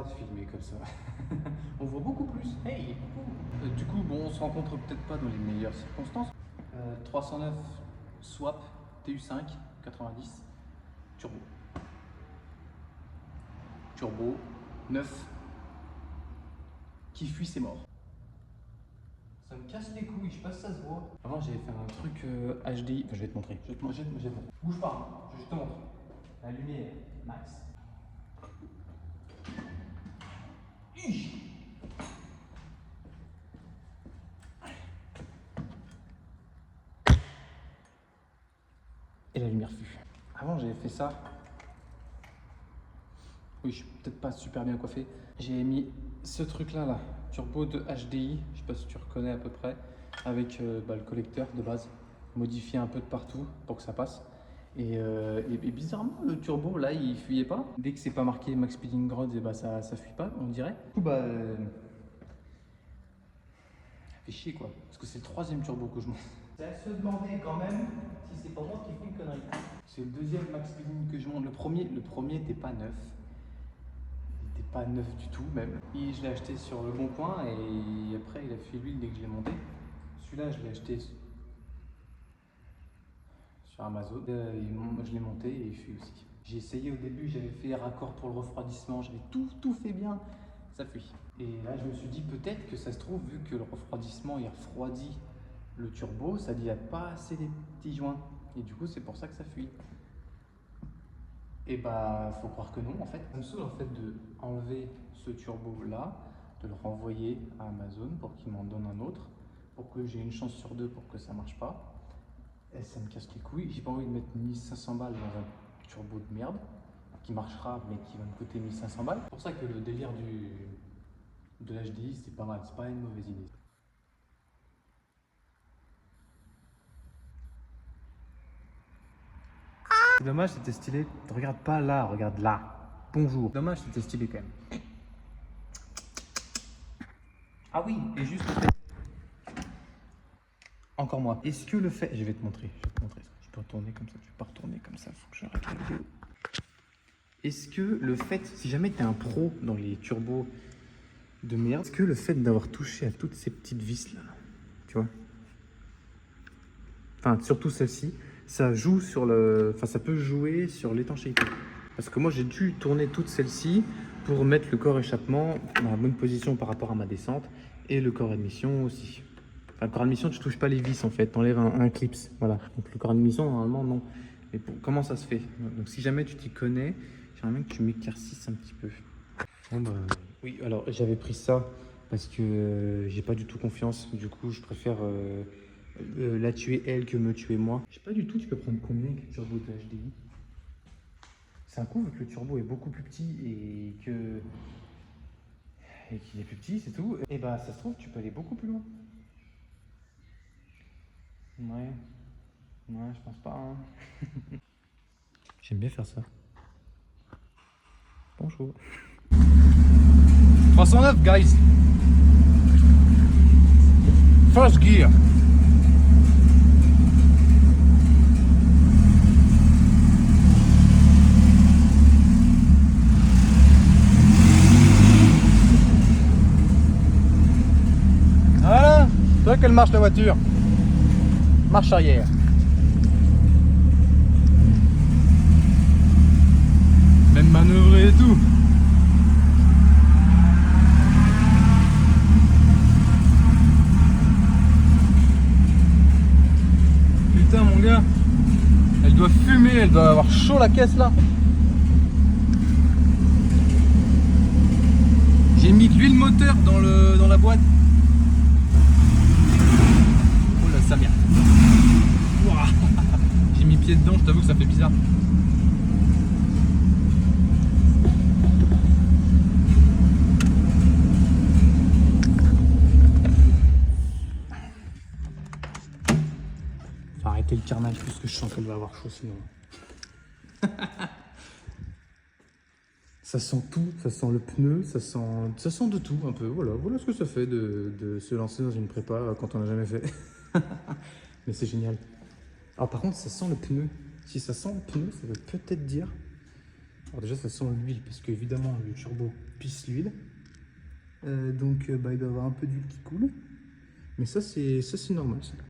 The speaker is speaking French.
bizarre de filmer comme ça. On voit beaucoup plus. Hey, coucou. Du coup, bon, on se rencontre peut-être pas dans les meilleures circonstances. 309 swap TU5 90 turbo. Turbo 9 qui fuit, c'est mort. Ça me casse les couilles, je sais pas si ça se voit. Avant, j'avais fait un truc HDI. Enfin, je vais te montrer. Je vais te montrer. Bouge pas, hein. Je te montre. La lumière, max. Et la lumière fut. Avant, j'avais fait ça. Oui, je suis peut-être pas super bien coiffé. J'ai mis ce truc-là, là, turbo de HDI. Je sais pas si tu reconnais à peu près. Avec le collecteur de base. Modifié un peu de partout pour que ça passe. Et bizarrement, le turbo, là, il fuyait pas. Dès que c'est pas marqué Max Speeding Grade, bah, ça fuit pas, on dirait. Du coup, ça fait chier, quoi. Parce que c'est le troisième turbo que je monte. C'est à se demander quand même si c'est pas moi qui fais une connerie. C'est le deuxième Max Speeding que je monte. Le premier n'était pas neuf. Il n'était pas neuf du tout, même. Et je l'ai acheté sur le bon coin et après, il a fait l'huile dès que je l'ai monté. Celui-là, je l'ai acheté sur Amazon. Je l'ai monté et il fuit aussi. J'ai essayé au début, j'avais fait raccord pour le refroidissement, j'avais tout fait bien, ça fuit. Et là je me suis dit peut-être que ça se trouve, vu que le refroidissement il refroidit le turbo, ça dit qu'il n'y a pas assez des petits joints. Et du coup c'est pour ça que ça fuit. Et bah faut croire que non en fait. Ça me saoule en fait de enlever ce turbo là, de le renvoyer à Amazon pour qu'il m'en donne un autre, pour que j'ai une chance sur deux pour que ça marche pas. Et ça me casse les couilles, j'ai pas envie de mettre 1500 balles dans un turbo de merde qui marchera mais qui va me coûter 1500 balles. C'est pour ça que le délire de l'HDI c'est pas mal, c'est pas une mauvaise idée. C'est dommage, c'était stylé. Regarde pas là, regarde là. Bonjour. Dommage, c'était stylé quand même. Ah oui, et juste le fait. Encore moi. Est-ce que le fait. Je vais te montrer ça. Je peux retourner comme ça, tu peux pas retourner comme ça, faut que je règle la vidéo. Est-ce que le fait, si jamais tu es un pro dans les turbos de merde, est-ce que le fait d'avoir touché à toutes ces petites vis là, tu vois, enfin surtout celle-ci, ça joue sur le, enfin ça peut jouer sur l'étanchéité. Parce que moi j'ai dû tourner toute celle-ci pour mettre le corps échappement dans la bonne position par rapport à ma descente et le corps admission aussi. Enfin, le corps admission, tu touches pas les vis en fait, tu enlèves un clips, voilà. Donc le corps admission normalement non. Mais comment ça se fait? Donc si jamais tu t'y connais, j'aimerais bien que tu m'éclaircisses un petit peu. Bon bah, oui, alors j'avais pris ça parce que j'ai pas du tout confiance. Du coup, je préfère la tuer elle que me tuer moi. Je sais pas du tout, tu peux prendre combien avec le turbo de HDI? C'est un coup, vu que le turbo est beaucoup plus petit et qu'il est plus petit, c'est tout. Et bah, ça se trouve, tu peux aller beaucoup plus loin. Ouais, je pense pas. Hein. J'aime bien faire ça. Bonjour. 309, guys. First gear. Voilà. C'est vrai qu'elle marche la voiture. Marche arrière. Même manœuvrer et tout. Putain mon gars, elle doit fumer, elle doit avoir chaud la caisse là. J'ai mis de l'huile moteur dans la boîte. Oh là sa mère. Ouah. J'ai mis pied dedans, je t'avoue que ça fait bizarre. Faut arrêter le carnage parce que je sens qu'elle va avoir chaud sinon. Ça sent tout, ça sent le pneu, ça sent de tout un peu. Voilà ce que ça fait de se lancer dans une prépa quand on n'a jamais fait. Mais c'est génial. Alors par contre, ça sent le pneu. Si ça sent le pneu, ça veut peut-être dire Alors déjà, ça sent l'huile parce qu'évidemment, le turbo pisse l'huile. Donc, il doit y avoir un peu d'huile qui coule. Mais ça, c'est normal, ça.